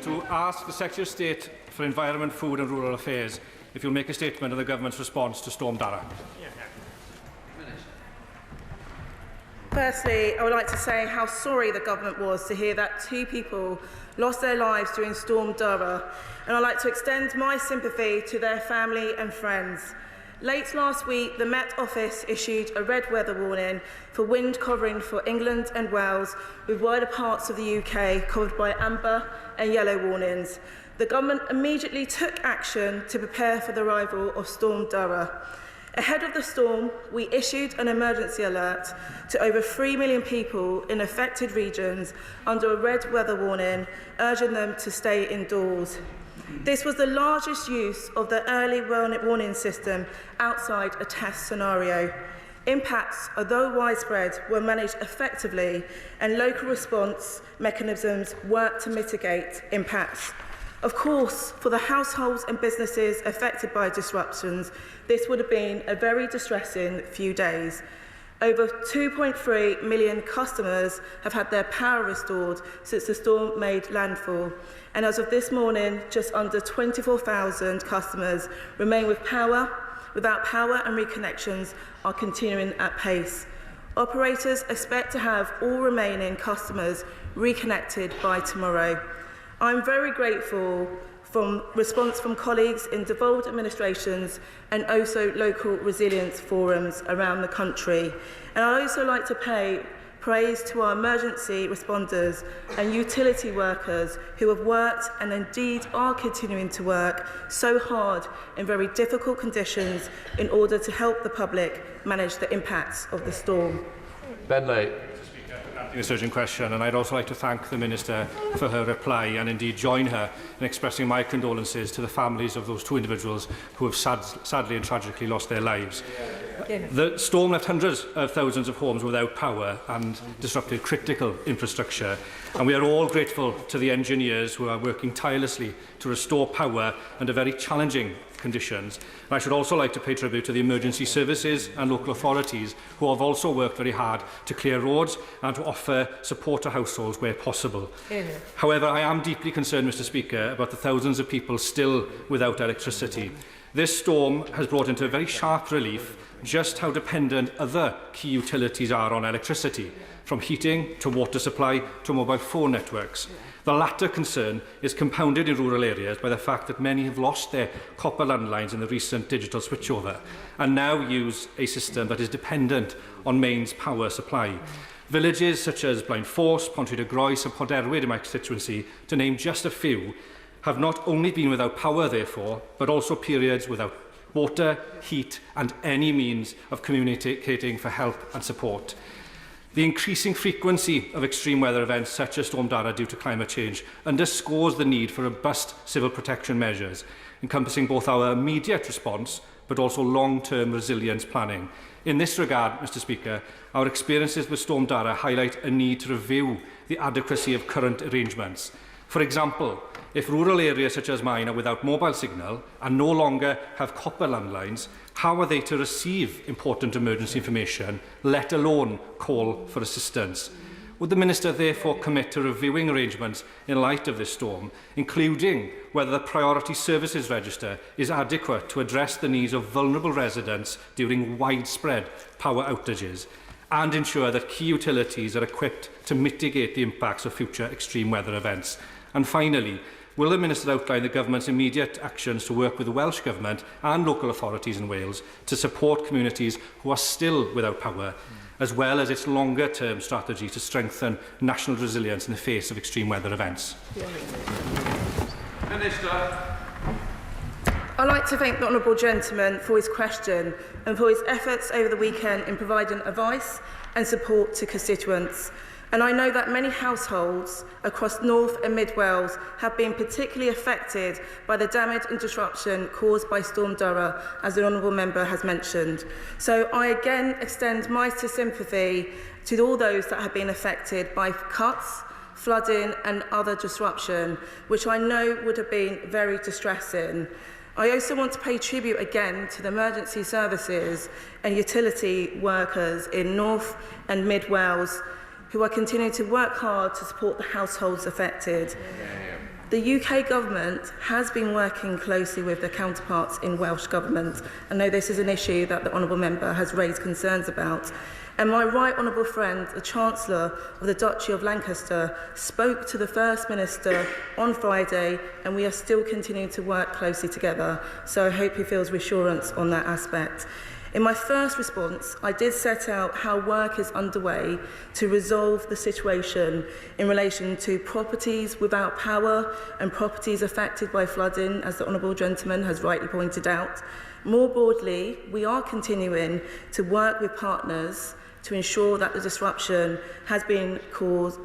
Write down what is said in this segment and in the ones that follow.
to ask the Secretary of State for Environment, Food and Rural Affairs if you'll make a statement on the Government's response to Storm Darragh. Firstly, I would like to say how sorry the Government was to hear that 2 people lost their lives during Storm Darragh, and I'd like to extend my sympathy to their family and friends. Late last week, the Met Office issued a red weather warning for wind covering for England and Wales, with wider parts of the UK covered by amber and yellow warnings. The Government immediately took action to prepare for the arrival of Storm Darragh. Ahead of the storm, we issued an emergency alert to over 3 million people in affected regions under a red weather warning, urging them to stay indoors. This was the largest use of the early warning system outside a test scenario. Impacts, although widespread, were managed effectively, and local response mechanisms worked to mitigate impacts. Of course, for the households and businesses affected by disruptions, this would have been a very distressing few days. Over 2.3 million customers have had their power restored since the storm made landfall, and as of this morning, just under 24,000 customers remain without power, and reconnections are continuing at pace. Operators expect to have all remaining customers reconnected by tomorrow. I'm very grateful for response from colleagues in devolved administrations and also local resilience forums around the country. And I'd also like to pay praise to our emergency responders and utility workers who have worked and indeed are continuing to work so hard in very difficult conditions in order to help the public manage the impacts of the storm. Bentley. This urgent question, and I'd also like to thank the Minister for her reply and indeed join her in expressing my condolences to the families of those 2 individuals who have sadly and tragically lost their lives. The storm left hundreds of thousands of homes without power and disrupted critical infrastructure, and we are all grateful to the engineers who are working tirelessly to restore power under very challenging conditions. And I should also like to pay tribute to the emergency services and local authorities who have also worked very hard to clear roads and to offer support to households where possible. However, I am deeply concerned, Mr. Speaker, about the thousands of people still without electricity. This storm has brought into very sharp relief just how dependent other key utilities are on electricity, from heating to water supply to mobile phone networks. The latter concern is compounded in rural areas by the fact that many have lost their copper landlines in the recent digital switchover and now use a system that is dependent on mains power supply. Villages such as Blaenforce, Pontrhydygroes and Ponderwyd in my constituency, to name just a few, have not only been without power, therefore, but also periods without water, heat and any means of communicating for help and support. The increasing frequency of extreme weather events such as Storm Darragh due to climate change underscores the need for robust civil protection measures, encompassing both our immediate response but also long-term resilience planning. In this regard, Mr. Speaker, our experiences with Storm Darragh highlight a need to review the adequacy of current arrangements. For example, if rural areas such as mine are without mobile signal and no longer have copper landlines, how are they to receive important emergency information, let alone call for assistance? Would the Minister therefore commit to reviewing arrangements in light of this storm, including whether the Priority Services Register is adequate to address the needs of vulnerable residents during widespread power outages, and ensure that key utilities are equipped to mitigate the impacts of future extreme weather events? And finally, will the Minister outline the Government's immediate actions to work with the Welsh Government and local authorities in Wales to support communities who are still without power, as well as its longer-term strategy to strengthen national resilience in the face of extreme weather events? Minister. I'd like to thank the honourable gentleman for his question and for his efforts over the weekend in providing advice and support to constituents. And I know that many households across North and Mid Wales have been particularly affected by the damage and disruption caused by Storm Darragh, as the honourable member has mentioned. So I again extend my sympathy to all those that have been affected by cuts, flooding and other disruption, which I know would have been very distressing. I also want to pay tribute again to the emergency services and utility workers in North and Mid Wales who are continuing to work hard to support the households affected. The UK Government has been working closely with their counterparts in Welsh Government. I know this is an issue that the Honourable Member has raised concerns about. And my right honourable friend, the Chancellor of the Duchy of Lancaster, spoke to the First Minister on Friday, and we are still continuing to work closely together. So I hope he feels reassurance on that aspect. In my first response, I did set out how work is underway to resolve the situation in relation to properties without power and properties affected by flooding, as the Honourable Gentleman has rightly pointed out. More broadly, we are continuing to work with partners to ensure that the disruption has been caused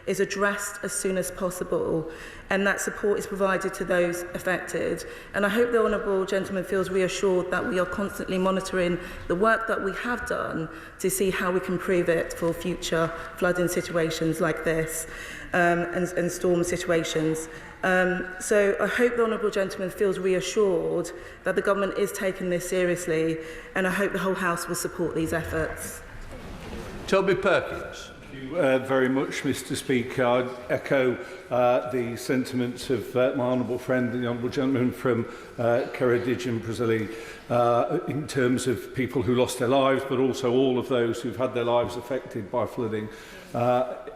is addressed as soon as possible, and that support is provided to those affected. And I hope the Honourable Gentleman feels reassured that we are constantly monitoring the work that we have done to see how we can improve it for future flooding situations like this and storm situations. So I hope the Honourable Gentleman feels reassured that the Government is taking this seriously, and I hope the whole House will support these efforts. Toby Perkins. Thank you very much, Mr Speaker. I'd echo the sentiments of my honourable friend, the honourable gentleman from Ceredigion and Brazili, in terms of people who lost their lives, but also all of those who've had their lives affected by flooding.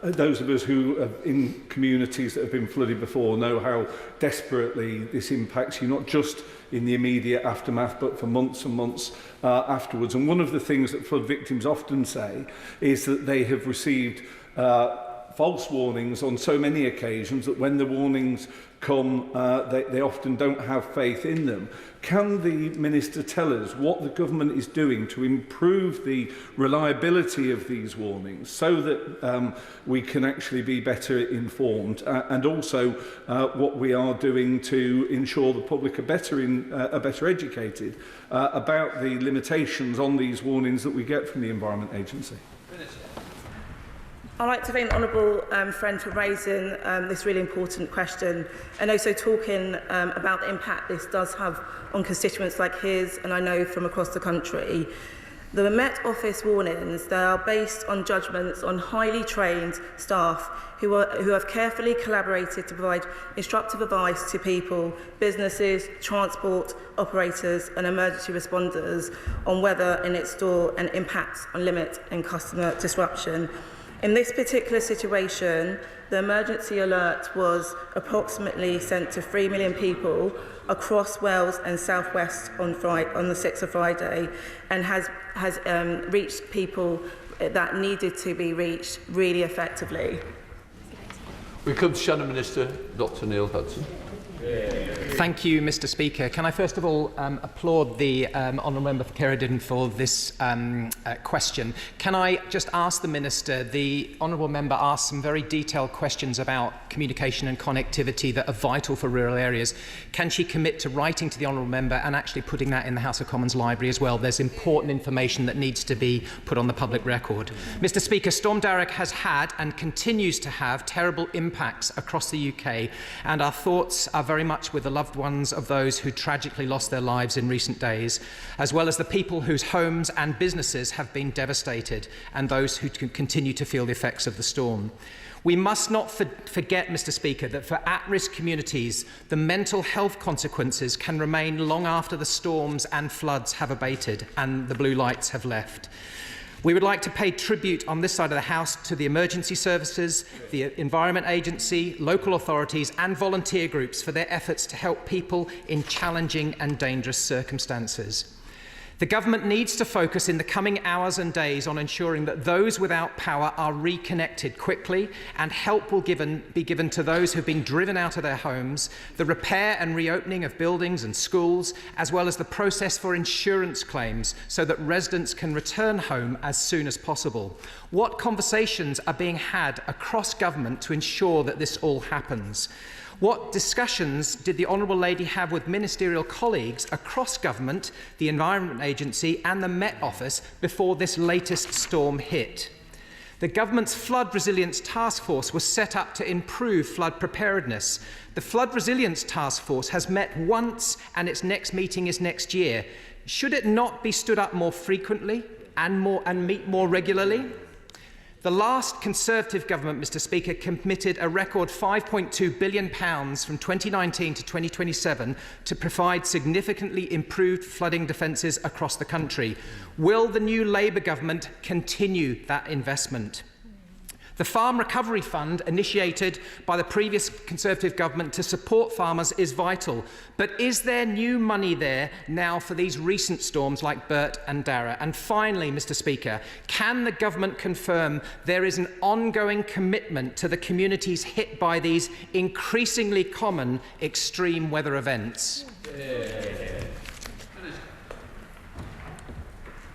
Those of us who are in communities that have been flooded before know how desperately this impacts you, not just in the immediate aftermath, but for months and months afterwards. And one of the things that flood victims often say is that they have received false warnings on so many occasions that when the warnings come, they often don't have faith in them. Can the Minister tell us what the Government is doing to improve the reliability of these warnings so that we can actually be better informed, and also what we are doing to ensure the public are better educated about the limitations on these warnings that we get from the Environment Agency? I'd like to thank the Honourable friend for raising this really important question, and also talking about the impact this does have on constituents like his, and I know from across the country. The Met Office warnings, they are based on judgments on highly trained staff who have carefully collaborated to provide instructive advice to people, businesses, transport operators and emergency responders on weather in its store and impacts on limit and customer disruption. In this particular situation, the emergency alert was approximately sent to 3 million people across Wales and South West on the 6th of Friday, and has reached people that needed to be reached really effectively. We come to Shadow Minister, Dr Neil Hudson. Thank you, Mr Speaker. Can I first of all applaud the Honourable Member for Ceredigion for this question. Can I just ask the Minister, the Honourable Member asked some very detailed questions about communication and connectivity that are vital for rural areas. Can she commit to writing to the Honourable Member and actually putting that in the House of Commons library as well? There's important information that needs to be put on the public record. Mr Speaker, Storm Darragh has had and continues to have terrible impacts across the UK, and our thoughts are very much with the loved ones of those who tragically lost their lives in recent days, as well as the people whose homes and businesses have been devastated, and those who continue to feel the effects of the storm. We must not forget, Mr Speaker, that for at-risk communities, the mental health consequences can remain long after the storms and floods have abated and the blue lights have left. We would like to pay tribute on this side of the House to the emergency services, the Environment Agency, local authorities and volunteer groups for their efforts to help people in challenging and dangerous circumstances. The Government needs to focus in the coming hours and days on ensuring that those without power are reconnected quickly, and help will be given to those who have been driven out of their homes, the repair and reopening of buildings and schools, as well as the process for insurance claims so that residents can return home as soon as possible. What conversations are being had across government to ensure that this all happens? What discussions did the Honourable Lady have with ministerial colleagues across government, the Environment Agency and the Met Office before this latest storm hit? The Government's Flood Resilience Task Force was set up to improve flood preparedness. The Flood Resilience Task Force has met once and its next meeting is next year. Should it not be stood up more frequently and meet more regularly? The last Conservative government, Mr Speaker, committed a record £5.2 billion from 2019 to 2027 to provide significantly improved flooding defences across the country. Will the new Labour government continue that investment? The Farm Recovery Fund, initiated by the previous Conservative government to support farmers, is vital. But is there new money there now for these recent storms like Bert and Darragh? And finally, Mr Speaker, can the government confirm there is an ongoing commitment to the communities hit by these increasingly common extreme weather events?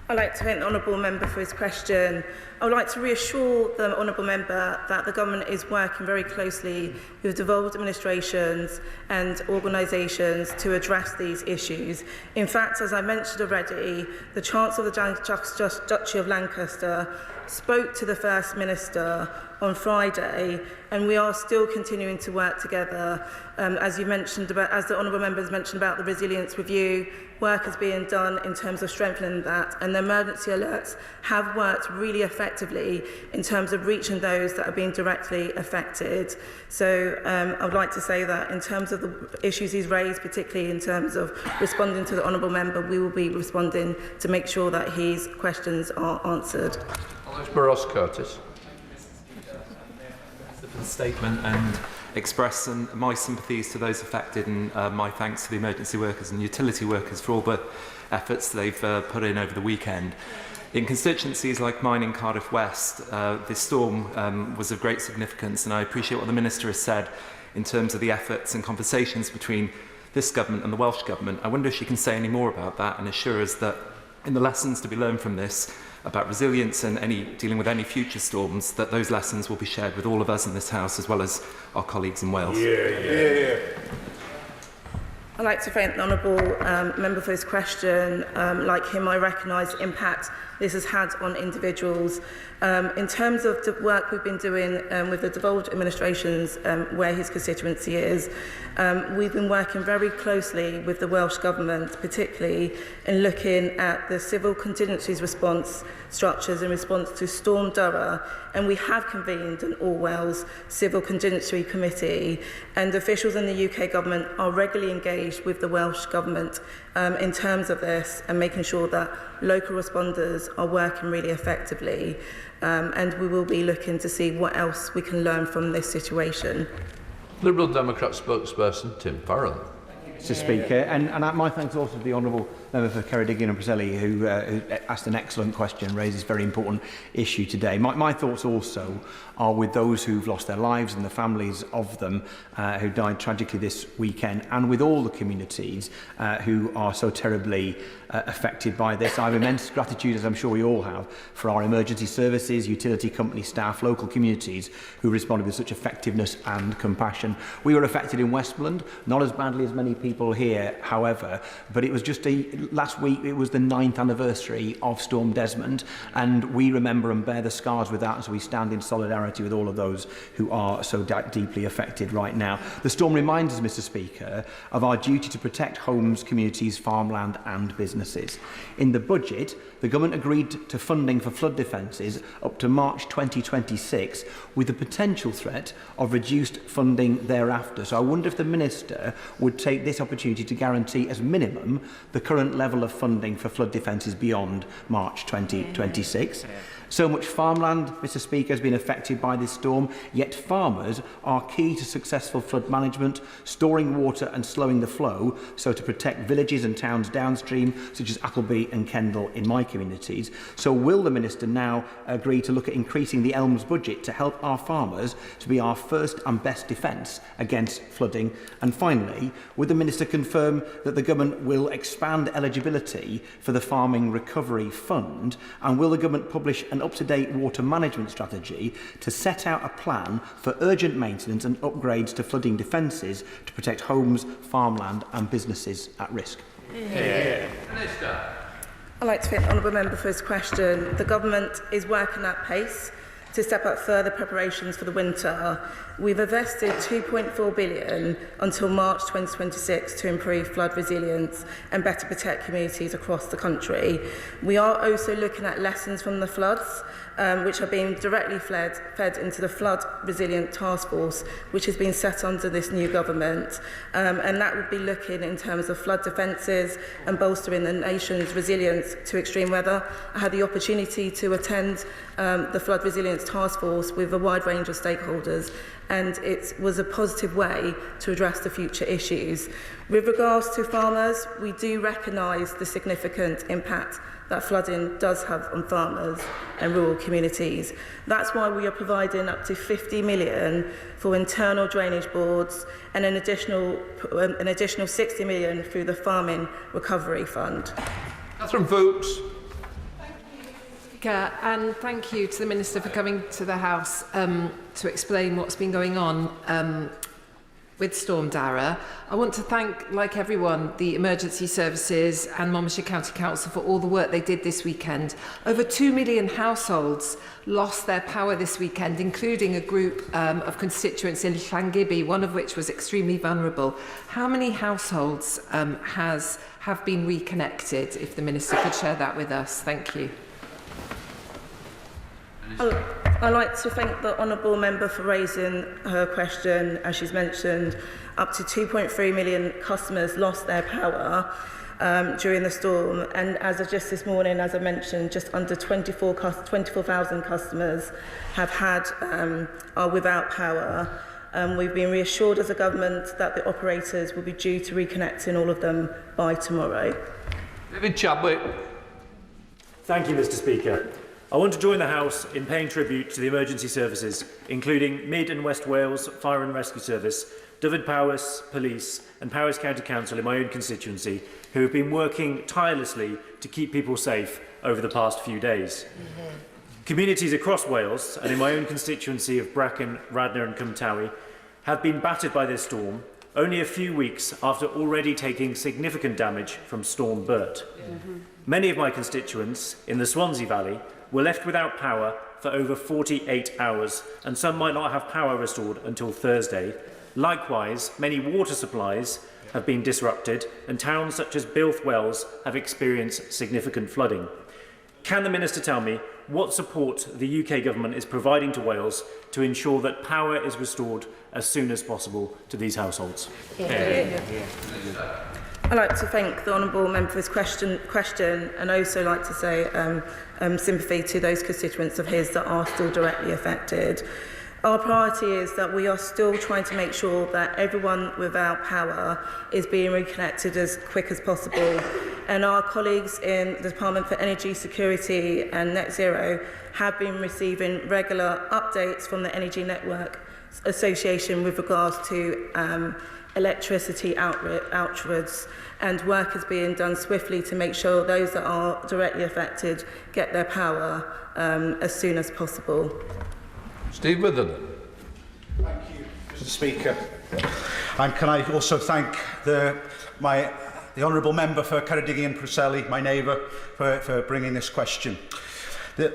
I'd like to thank the Honourable Member for his question. I would like to reassure the Honourable Member that the Government is working very closely with devolved administrations and organisations to address these issues. In fact, as I mentioned already, the Chancellor of the Duchy of Lancaster spoke to the First Minister on Friday, and we are still continuing to work together. As the Honourable Member has mentioned about the resilience review, work is being done in terms of strengthening that, and the emergency alerts have worked really effectively in terms of reaching those that are being directly affected. So I would like to say that in terms of the issues he's raised, particularly in terms of responding to the Honourable Member, we will be responding to make sure that his questions are answered. Ross Curtis. Statement and express my sympathies to those affected, and my thanks to the emergency workers and utility workers for all the efforts they've put in over the weekend. In constituencies like mine in Cardiff West, this storm was of great significance, and I appreciate what the Minister has said in terms of the efforts and conversations between this government and the Welsh Government. I wonder if she can say any more about that and assure us that in the lessons to be learned from this about resilience and dealing with any future storms, that those lessons will be shared with all of us in this House as well as our colleagues in Wales. I'd like to thank the Honourable Member for his question. Like him, I recognise the impact this has had on individuals. In terms of the work we've been doing with the devolved administrations where his constituency is, we've been working very closely with the Welsh Government, particularly in looking at the civil contingencies response structures in response to Storm Darragh, and we have convened an all-Wales Civil Contingency Committee, and officials in the UK Government are regularly engaged with the Welsh Government in terms of this and making sure that local responders are working really effectively. And we will be looking to see what else we can learn from this situation. Liberal Democrat spokesperson Tim Farrell. Mr Speaker, and my thanks also to the Honourable Member for Ceredigion and Preseli, who asked an excellent question and raised this very important issue today. My thoughts also are with those who've lost their lives and the families of them who died tragically this weekend, and with all the communities who are so terribly affected by this. I have immense gratitude, as I'm sure we all have, for our emergency services, utility company staff, local communities who responded with such effectiveness and compassion. We were affected in Westmoreland, not as badly as many people here, however, but it was just last week, it was the 9th anniversary of Storm Desmond, and we remember and bear the scars with that as we stand in solidarity with all of those who are so deeply affected right now. The storm reminds us, Mr Speaker, of our duty to protect homes, communities, farmland and businesses. In the budget, the Government agreed to funding for flood defences up to March 2026, with the potential threat of reduced funding thereafter. So I wonder if the Minister would take this opportunity to guarantee as minimum the current level of funding for flood defences beyond March 2026. So much farmland, Mr Speaker, has been affected by this storm, yet farmers are key to successful flood management, storing water and slowing the flow, so to protect villages and towns downstream, such as Appleby and Kendal in my communities. So will the Minister now agree to look at increasing the Elms budget to help our farmers to be our first and best defence against flooding? And finally, would the Minister confirm that the Government will expand eligibility for the Farming Recovery Fund, and will the Government publish an up-to-date water management strategy to set out a plan for urgent maintenance and upgrades to flooding defences to protect homes, farmland and businesses at risk? I'd like to thank the Honourable Member for his question. The Government is working at pace to step up further preparations for the winter. We've invested £2.4 billion until March 2026 to improve flood resilience and better protect communities across the country. We are also looking at lessons from the floods, which are being directly fed into the Flood Resilient Task Force, which has been set under this new government. And that would be looking in terms of flood defences and bolstering the nation's resilience to extreme weather. I had the opportunity to attend the Flood Resilience Task Force with a wide range of stakeholders, and it was a positive way to address the future issues. With regards to farmers, we do recognise the significant impact that flooding does have on farmers and rural communities. That's why we are providing up to 50 million for internal drainage boards and an additional 60 million through the Farming Recovery Fund. Catherine Vokes. And thank you to the Minister for coming to the House to explain what's been going on with Storm Darragh. I want to thank, like everyone, the emergency services and Monmouthshire County Council for all the work they did this weekend. Over 2 million households lost their power this weekend, including a group of constituents in Llangibby, one of which was extremely vulnerable. How many households have been reconnected? If the Minister could share that with us. Thank you. I'd like to thank the Honourable Member for raising her question. As she's mentioned, up to 2.3 million customers lost their power during the storm, and as of just this morning, as I mentioned, just under 24,000 customers are without power. We've been reassured as a government that the operators will be due to reconnecting all of them by tomorrow. David Chadwick. Thank you, Mr. Speaker. I want to join the House in paying tribute to the emergency services, including Mid and West Wales Fire and Rescue Service, Dyfed-Powys Police and Powys County Council in my own constituency, who have been working tirelessly to keep people safe over the past few days. Communities across Wales, and in my own constituency of Brecon, Radnor and Cymru, have been battered by this storm only a few weeks after already taking significant damage from Storm Bert. Many of my constituents in the Swansea Valley were left without power for over 48 hours, and some might not have power restored until Thursday. Likewise, many water supplies have been disrupted, and towns such as Bilth Wells have experienced significant flooding. Can the Minister tell me what support the UK Government is providing to Wales to ensure that power is restored as soon as possible to these households? I'd like to thank the Honourable Member for his question and also like to say sympathy to those constituents of his that are still directly affected. Our priority is that we are still trying to make sure that everyone without power is being reconnected as quick as possible. And our colleagues in the Department for Energy Security and Net Zero have been receiving regular updates from the Energy Network Association with regards to electricity outwards, and work is being done swiftly to make sure those that are directly affected get their power as soon as possible. Steve Witherden. Thank you, Mr. Speaker. And can I also thank the Honourable Member for Ceredigion and Preseli, my neighbour, for bringing this question.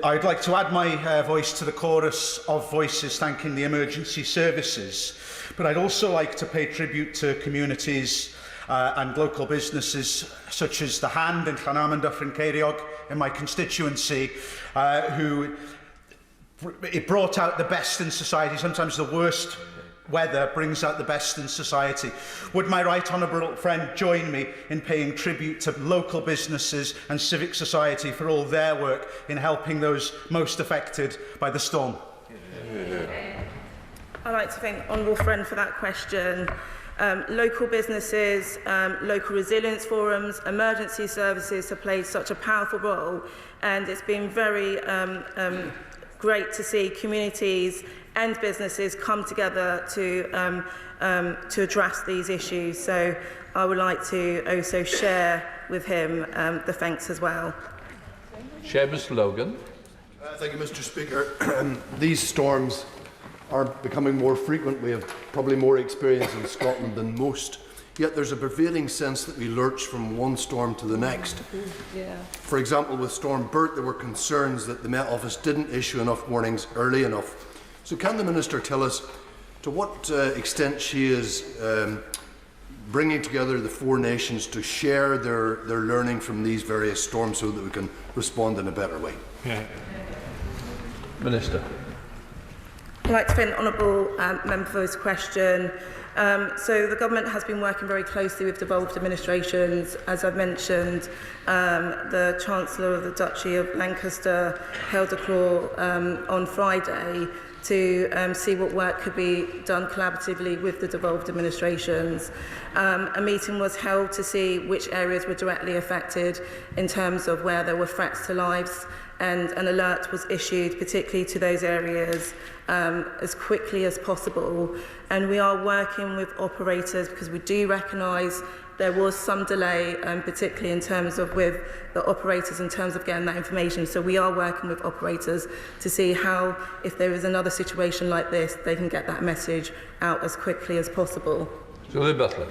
I'd like to add my voice to the chorus of voices thanking the emergency services, but I'd also like to pay tribute to communities and local businesses such as The Hand in Llanarmyndyff and Ceiriog in my constituency, who it brought out the best in society. Sometimes the worst weather brings out the best in society. Would my right honourable friend join me in paying tribute to local businesses and civic society for all their work in helping those most affected by the storm? I'd like to thank the Honourable Friend for that question. Local businesses, local resilience forums, emergency services have played such a powerful role, and it's been very great to see communities and businesses come together to address these issues. So I would like to also share with him the thanks as well. Seamus Logan. Thank you, Mr. Speaker. These storms are becoming more frequent. We have probably more experience in Scotland than most yet there's a prevailing sense that we lurch from one storm to the next. For example, with Storm Bert, there were concerns that the Met Office didn't issue enough warnings early enough. So can the Minister tell us to what extent she is bringing together the four nations to share their learning from these various storms so that we can respond in a better way? Minister. I'd like to thank the Honourable Member for his question. So the government has been working very closely with devolved administrations. As I've mentioned, the Chancellor of the Duchy of Lancaster held a call on Friday to see what work could be done collaboratively with the devolved administrations. A meeting was held to see which areas were directly affected in terms of where there were threats to lives, and an alert was issued particularly to those areas as quickly as possible. And we are working with operators because we do recognise there was some delay, particularly in terms of with the operators in terms of getting that information. So we are working with operators to see how, if there is another situation like this, they can get that message out as quickly as possible. Julie Butler.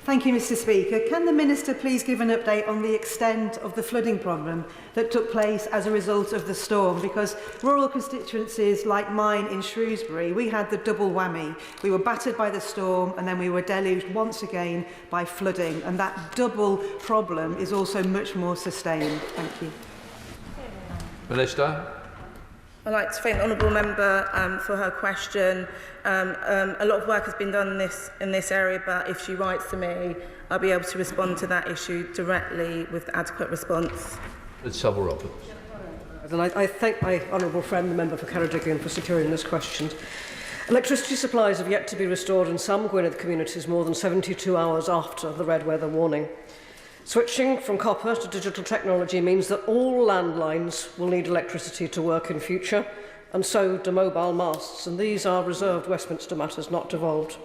Thank you, Mr. Speaker. Can the Minister please give an update on the extent of the flooding problem that took place as a result of the storm? Because rural constituencies like mine in Shrewsbury, we had the double whammy. We were battered by the storm and then we were deluged once again by flooding. And that double problem is also much more sustained. Thank you. Minister. I'd like to thank the Honourable Member for her question. A lot of work has been done in this area, but if she writes to me, I'll be able to respond to that issue directly with adequate response. It's Sybil Roberts. And I thank my honourable friend, the member for Ceredigion, for securing this question. Electricity supplies have yet to be restored in some Gwynedd communities more than 72 hours after the red weather warning. Switching from copper to digital technology means that all landlines will need electricity to work in future, and so do mobile masts, and these are reserved Westminster matters, not devolved.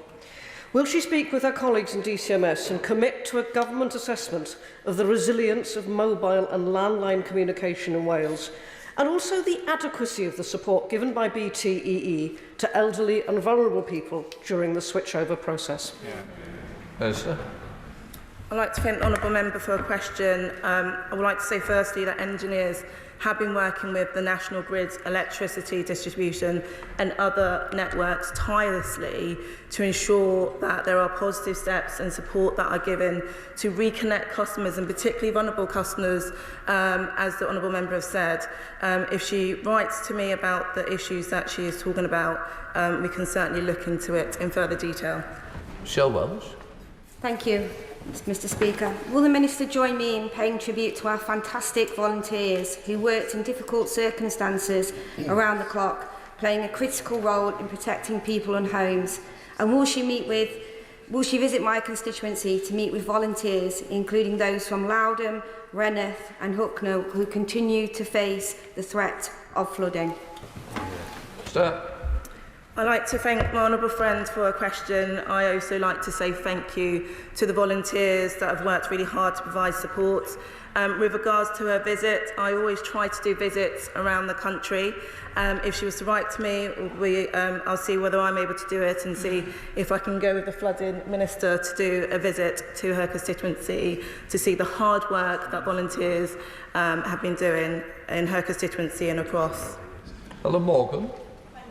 Will she speak with her colleagues in DCMS and commit to a government assessment of the resilience of mobile and landline communication in Wales, and also the adequacy of the support given by BTEE to elderly and vulnerable people during the switchover process? Minister. I'd like to thank the Honourable Member for a question. I would like to say firstly that engineers have been working with the National Grid's electricity distribution and other networks tirelessly to ensure that there are positive steps and support that are given to reconnect customers, and particularly vulnerable customers, as the Honourable Member has said. If she writes to me about the issues that she is talking about, we can certainly look into it in further detail. Michelle Welsh. Thank you, Mr. Speaker. Will the Minister join me in paying tribute to our fantastic volunteers who worked in difficult circumstances around the clock, playing a critical role in protecting people and homes? And will she visit my constituency to meet with volunteers, including those from Loudon, Renneth and Hucknall, who continue to face the threat of flooding? Start. I'd like to thank my honourable friend for a question. I also like to say thank you to the volunteers that have worked really hard to provide support. With regards to her visit, I always try to do visits around the country. If she was to write to me, I'll see whether I'm able to do it and see if I can go with the flooding minister to do a visit to her constituency to see the hard work that volunteers have been doing in her constituency and across. Ellen Morgan.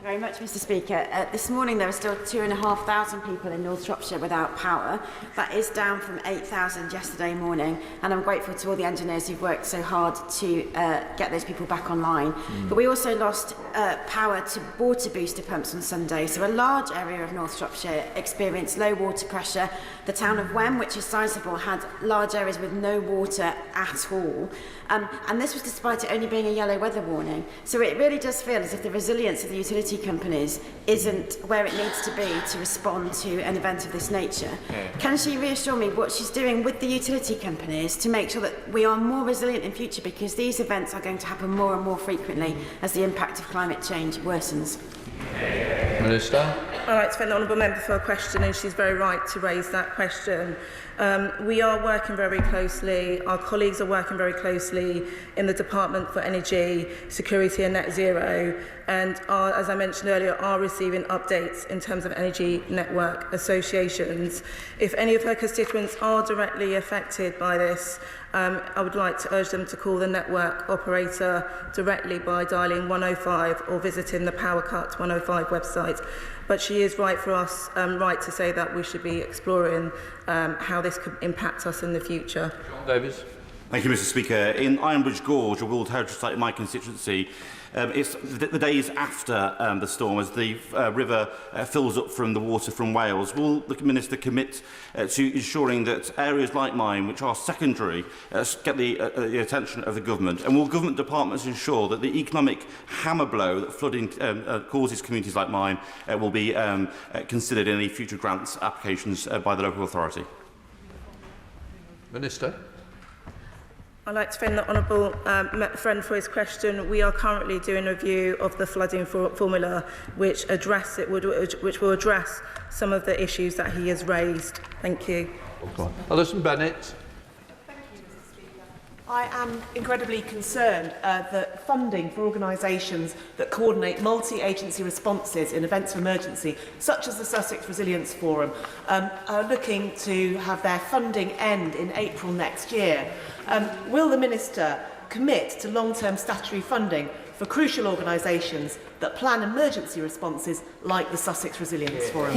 Very much, Mr. Speaker. This morning there are still 2,500 people in North Shropshire without power. That is down from 8,000 yesterday morning, and I'm grateful to all the engineers who've worked so hard to get those people back online. But we also lost power to water booster pumps on Sunday, so a large area of North Shropshire experienced low water pressure. The town of Wem, which is sizable, had large areas with no water at all. And this was despite it only being a yellow weather warning. So it really does feel as if the resilience of the utility companies isn't where it needs to be to respond to an event of this nature. Can she reassure me what she's doing with the utility companies to make sure that we are more resilient in future, because these events are going to happen more and more frequently as the impact of climate change worsens? Minister. I'd like to thank the Honourable Member for her question, and she's very right to raise that question. We are working very closely, our colleagues are working very closely in the Department for Energy, Security and Net Zero, and are, as I mentioned earlier, are receiving updates in terms of energy network associations. If any of her constituents are directly affected by this, I would like to urge them to call the network operator directly by dialing 105 or visiting the Power Cut 105 website. But she is right for us, right to say that we should be exploring how this could impact us in the future. John Davies. Thank you, Mr. Speaker. In Ironbridge Gorge, a World Heritage Site in my constituency, it's the days after the storm, as the river fills up from the water from Wales. Will the Minister commit to ensuring that areas like mine, which are secondary, get the attention of the Government? And will Government departments ensure that the economic hammer blow that flooding causes communities like mine will be considered in any future grants applications by the local authority? Minister. I'd like to thank the Honourable friend for his question. We are currently doing a review of the flooding formula, which will address some of the issues that he has raised. Thank you. Alison Bennett. I am incredibly concerned that funding for organisations that coordinate multi-agency responses in events of emergency, such as the Sussex Resilience Forum, are looking to have their funding end in April next year. Will the Minister commit to long-term statutory funding for crucial organisations that plan emergency responses like the Sussex Resilience Forum?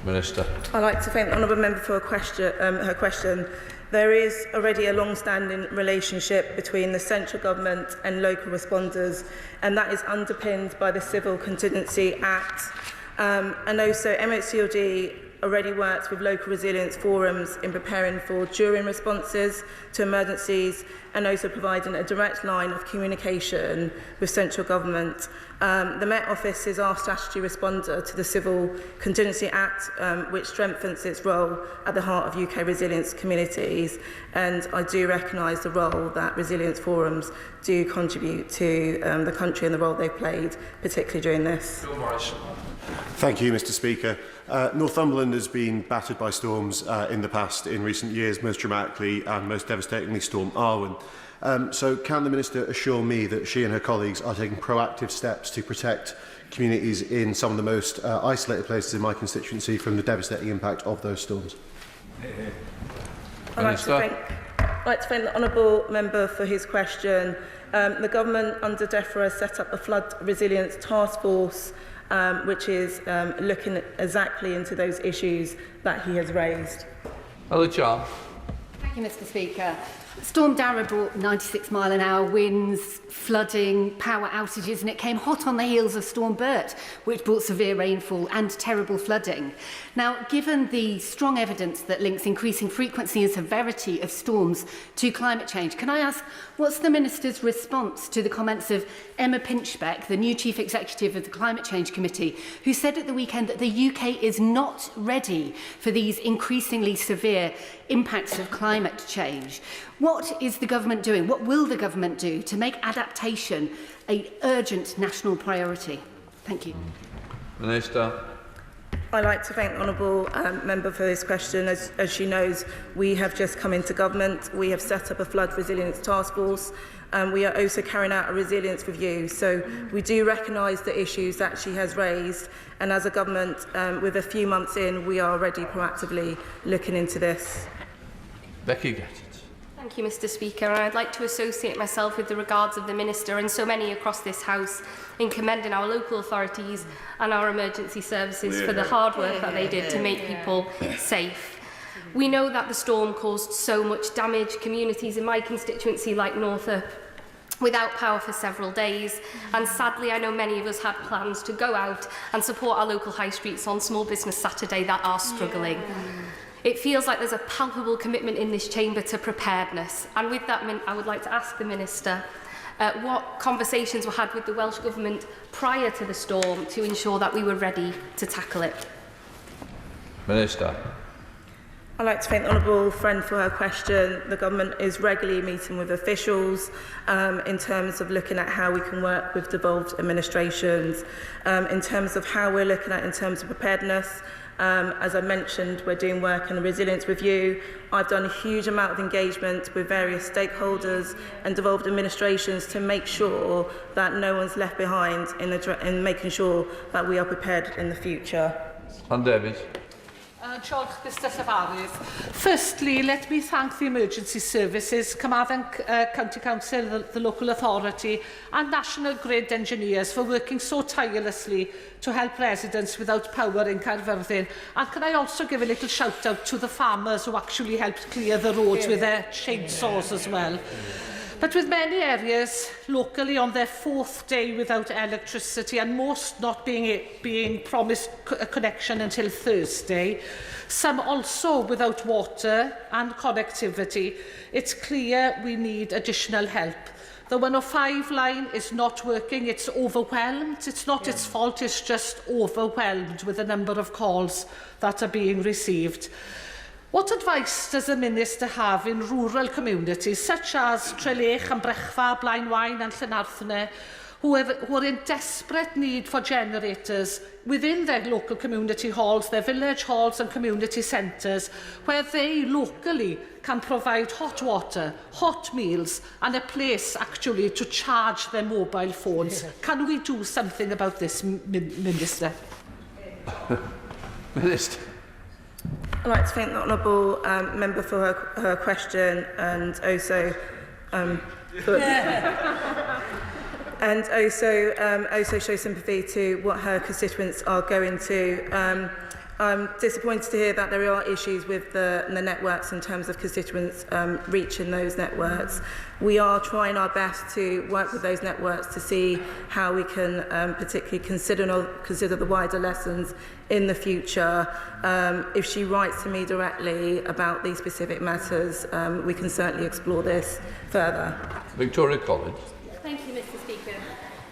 Minister. I'd like to thank the Honourable Member for her question. There is already a long-standing relationship between the central government and local responders, and that is underpinned by the Civil Contingency Act. And also MHCLD already works with local resilience forums in preparing for during responses to emergencies, and also providing a direct line of communication with central government. The Met Office is our statutory responder to the Civil Contingency Act, which strengthens its role at the heart of UK resilience communities, and I do recognise the role that resilience forums do contribute to the country and the role they've played, particularly during this. Thank you, Mr. Speaker. Northumberland has been battered by storms in the past, in recent years, most dramatically and most devastatingly Storm Arwen. So can the Minister assure me that she and her colleagues are taking proactive steps to protect communities in some of the most isolated places in my constituency from the devastating impact of those storms? I'd like to thank the Honourable Member for his question. The Government under DEFRA set up a Flood Resilience Task Force which is looking exactly into those issues that he has raised. Thank you, Mr. Speaker. Storm Darragh brought 96-mile-an-hour winds, flooding, power outages, and it came hot on the heels of Storm Bert, which brought severe rainfall and terrible flooding. Now, given the strong evidence that links increasing frequency and severity of storms to climate change, can I ask, what's the Minister's response to the comments of Emma Pinchbeck, the new Chief Executive of the Climate Change Committee, who said at the weekend that the UK is not ready for these increasingly severe impacts of climate change? What is the government doing? What will the government do to make adaptation an urgent national priority? Thank you. Minister. I'd like to thank the Honourable Member for this question. As she knows, we have just come into government. We have set up a Flood Resilience Task Force. We are also carrying out a resilience review. So we do recognise the issues that she has raised. And as a government, with a few months in, we are already proactively looking into this. Becky Gatt. Thank you, Mr. Speaker. I'd like to associate myself with the regards of the Minister and so many across this House in commending our local authorities and our emergency services for the hard work that they did to make people safe. We know that the storm caused so much damage. Communities in my constituency, like Northup, without power for several days, and sadly I know many of us had plans to go out and support our local high streets on Small Business Saturday that are struggling. It feels like there's a palpable commitment in this chamber to preparedness, and with that I would like to ask the Minister what conversations were had with the Welsh Government prior to the storm to ensure that we were ready to tackle it. Minister. I'd like to thank the honourable friend for her question. The government is regularly meeting with officials in terms of looking at how we can work with devolved administrations. In terms of how we're looking at in terms of preparedness, as I mentioned, we're doing work on the resilience review. I've done a huge amount of engagement with various stakeholders and devolved administrations to make sure that no one's left behind in making sure that we are prepared in the future. And David. Mr. Llefarydd. Firstly, let me thank the emergency services, Carmarthen County Council, the local authority and National Grid engineers for working so tirelessly to help residents without power in Caerfyrddin. And can I also give a little shout out to the farmers who actually helped clear the roads with their chainsaws as well. But with many areas locally on their 4th day without electricity and most not being promised a connection until Thursday, some also without water and connectivity, it's clear we need additional help. The 105 line is not working, it's overwhelmed. It's not its fault, it's just overwhelmed with the number of calls that are being received. What advice does the Minister have in rural communities such as Trelech and Brechfa, Blaenwain and Llanarthne, who are in desperate need for generators within their local community halls, their village halls and community centres, where they locally can provide hot water, hot meals and a place actually to charge their mobile phones? Can we do something about this, Minister? Minister. I'd like to thank the honourable member for her question and also also show sympathy to what her constituents are going to. I'm disappointed to hear that there are issues with the networks in terms of constituents reaching those networks. We are trying our best to work with those networks to see how we can particularly consider the wider lessons in the future. If she writes to me directly about these specific matters, we can certainly explore this further. Victoria College. Thank you, Mr. Speaker.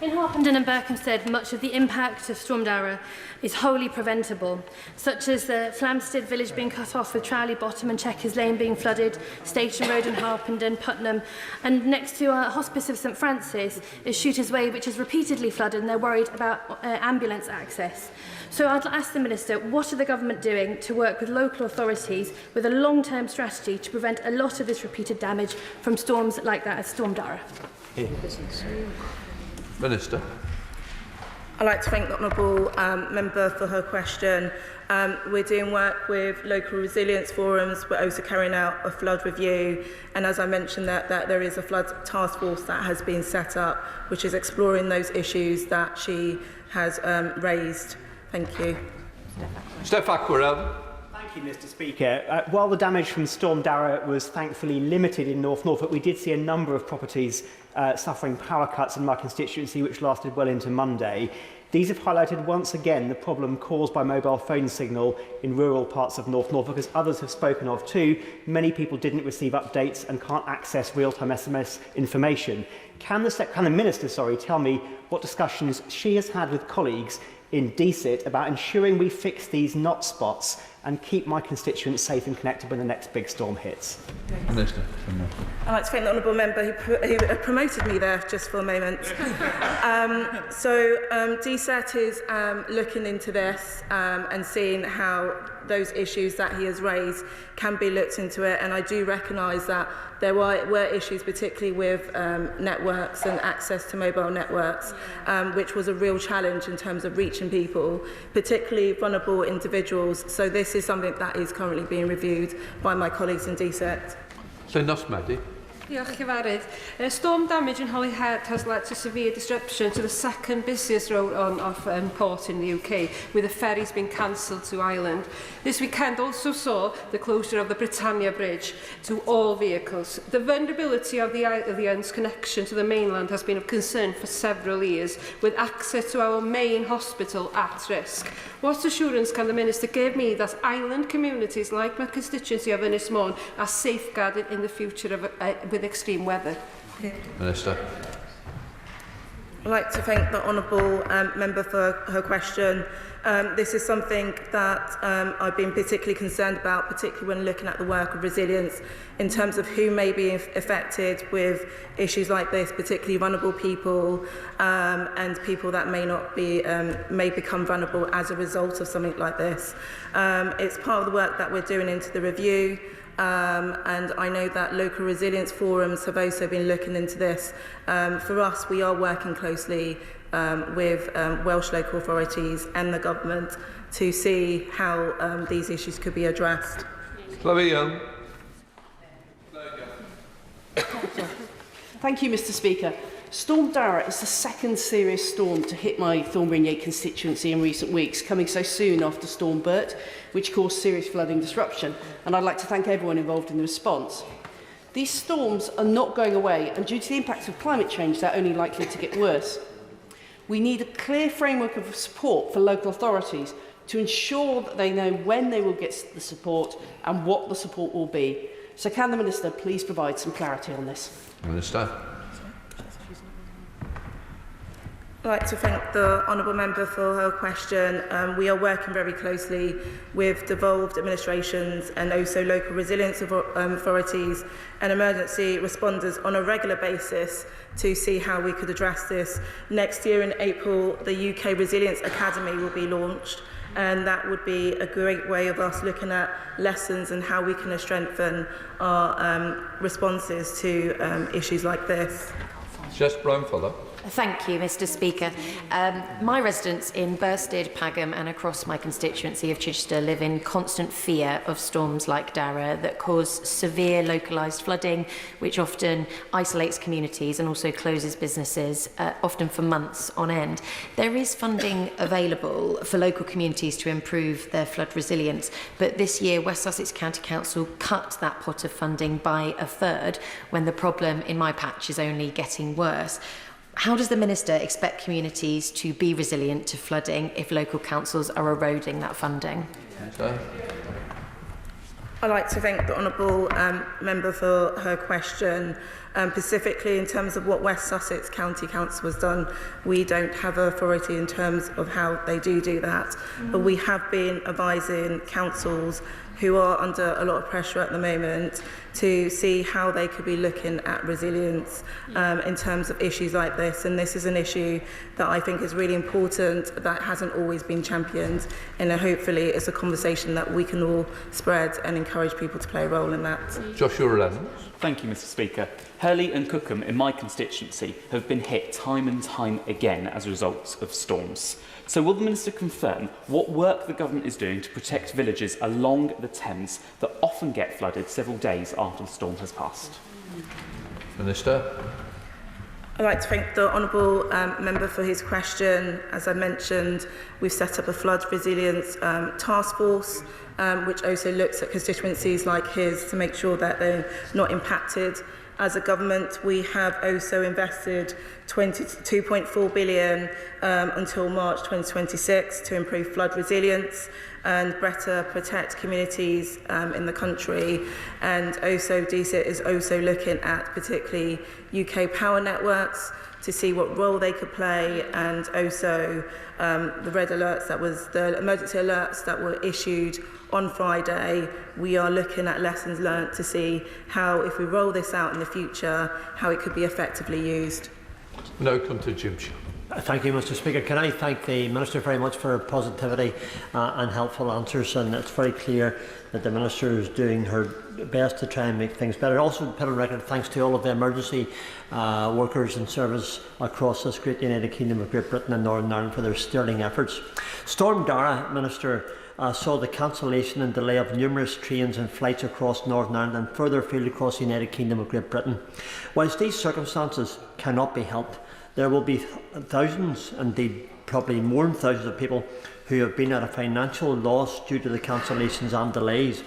In Harpenden and Berkhamsted, much of the impact of Storm Darragh is wholly preventable, such as the Flamstead village being cut off with Trowley Bottom and Checkers Lane being flooded, Station Road in Harpenden, Putnam, and next to our Hospice of St Francis is Shooters Way, which is repeatedly flooded, and they're worried about ambulance access. So I'd ask the Minister, what are the government doing to work with local authorities with a long-term strategy to prevent a lot of this repeated damage from storms like that as Storm Darragh? Minister. I'd like to thank the honourable member for her question. We're doing work with local resilience forums. We're also carrying out a flood review. And as I mentioned, that there is a flood task force that has been set up, which is exploring those issues that she has raised. Thank you. Steph Aquarel. Thank you, Mr. Speaker. While the damage from Storm Darragh was thankfully limited in North Norfolk, we did see a number of properties suffering power cuts in my constituency, which lasted well into Monday. These have highlighted once again the problem caused by mobile phone signal in rural parts of North Norfolk, as others have spoken of too. Many people didn't receive updates and can't access real-time SMS information. Can the Minister tell me what discussions she has had with colleagues in DSIT about ensuring we fix these not spots and keep my constituents safe and connected when the next big storm hits? Minister. I'd like to thank the honourable member who promoted me there just for a moment. DSET is looking into this and seeing how those issues that he has raised can be looked into it, and I do recognise that there were issues particularly with networks and access to mobile networks, which was a real challenge in terms of reaching people, particularly vulnerable individuals. So this is something that is currently being reviewed by my colleagues in DSET. Llynos Medi. Diolch, Cyfarwydd. Storm damage in Holyhead has led to severe disruption to the second busiest road of port in the UK, with the ferries being cancelled to Ireland. This weekend also saw the closure of the Britannia Bridge to all vehicles. The vulnerability of the island's connection to the mainland has been of concern for several years, with access to our main hospital at risk. What assurance can the Minister give me that island communities like my constituency of Ynys Môn are safeguarded in the future with extreme weather? Minister. I'd like to thank the Honourable Member for her question. This is something that I've been particularly concerned about, particularly when looking at the work of resilience in terms of who may be affected with issues like this, particularly vulnerable people and people that may not be, may become vulnerable as a result of something like this. It's part of the work that we're doing into the review. And I know that local resilience forums have also been looking into this. For us, we are working closely with Welsh local authorities and the government to see how these issues could be addressed. Chloe Young. Thank you, Mr. Speaker. Storm Darragh is the second serious storm to hit my Thornbury and Yate constituency in recent weeks, coming so soon after Storm Bert, which caused serious flooding disruption, and I'd like to thank everyone involved in the response. These storms are not going away, and due to the impacts of climate change, they're only likely to get worse. We need a clear framework of support for local authorities to ensure that they know when they will get the support and what the support will be. So can the Minister please provide some clarity on this? Minister. I'd like to thank the Honourable Member for her question. We are working very closely with devolved administrations and also local resilience authorities and emergency responders on a regular basis to see how we could address this. Next year in April, the UK Resilience Academy will be launched, and that would be a great way of us looking at lessons and how we can strengthen our responses to issues like this. Jess Brownfellow. Thank you, Mr. Speaker. My residents in Bursted, Pagham and across my constituency of Chichester live in constant fear of storms like Darragh that cause severe localised flooding, which often isolates communities and also closes businesses, often for months on end. There is funding available for local communities to improve their flood resilience, but this year West Sussex County Council cut that pot of funding by a third when the problem in my patch is only getting worse. How does the Minister expect communities to be resilient to flooding if local councils are eroding that funding? I'd like to thank the Honourable Member for her question. Specifically in terms of what West Sussex County Council has done, we don't have authority in terms of how they do that. But we have been advising councils who are under a lot of pressure at the moment to see how they could be looking at resilience in terms of issues like this. And this is an issue that I think is really important, that hasn't always been championed, and hopefully it's a conversation that we can all spread and encourage people to play a role in that. Joshua Lennon. Thank you, Mr. Speaker. Hurley and Cookham in my constituency have been hit time and time again as a result of storms. So will the Minister confirm what work the government is doing to protect villages along the Thames that often get flooded several days after the storm has passed? Minister. I'd like to thank the Honourable Member for his question. As I mentioned, we've set up a flood resilience task force which also looks at constituencies like his to make sure that they're not impacted. As a government, we have also invested £22.4 billion until March 2026 to improve flood resilience and better protect communities in the country. And also DCIT is also looking at particularly UK power networks to see what role they could play, and also the red alerts the emergency alerts that were issued on Friday. We are looking at lessons learnt to see how, if we roll this out in the future, how it could be effectively used. Now come to Jim. Thank you, Mr. Speaker. Can I thank the Minister very much for her positivity and helpful answers, and it's very clear that the Minister is doing her best to try and make things better. Also, put on record thanks to all of the emergency workers and service across this great United Kingdom of Great Britain and Northern Ireland for their sterling efforts. Storm Darragh, Minister, saw the cancellation and delay of numerous trains and flights across Northern Ireland and further afield across the United Kingdom of Great Britain. Whilst these circumstances cannot be helped, there will be thousands, indeed probably more than thousands of people who have been at a financial loss due to the cancellations and delays.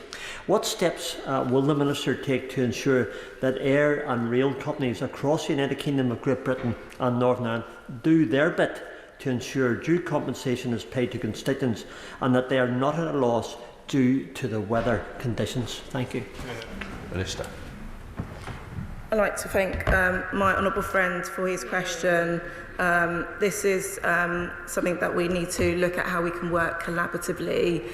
What steps will the Minister take to ensure that air and rail companies across the United Kingdom of Great Britain and Northern Ireland do their bit to ensure due compensation is paid to constituents and that they are not at a loss due to the weather conditions? Thank you. Minister. I'd like to thank my honourable friend for his question. This is something that we need to look at how we can work collaboratively,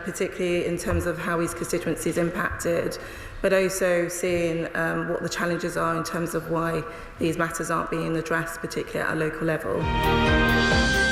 particularly in terms of how his constituency is impacted, but also seeing what the challenges are in terms of why these matters aren't being addressed, particularly at a local level.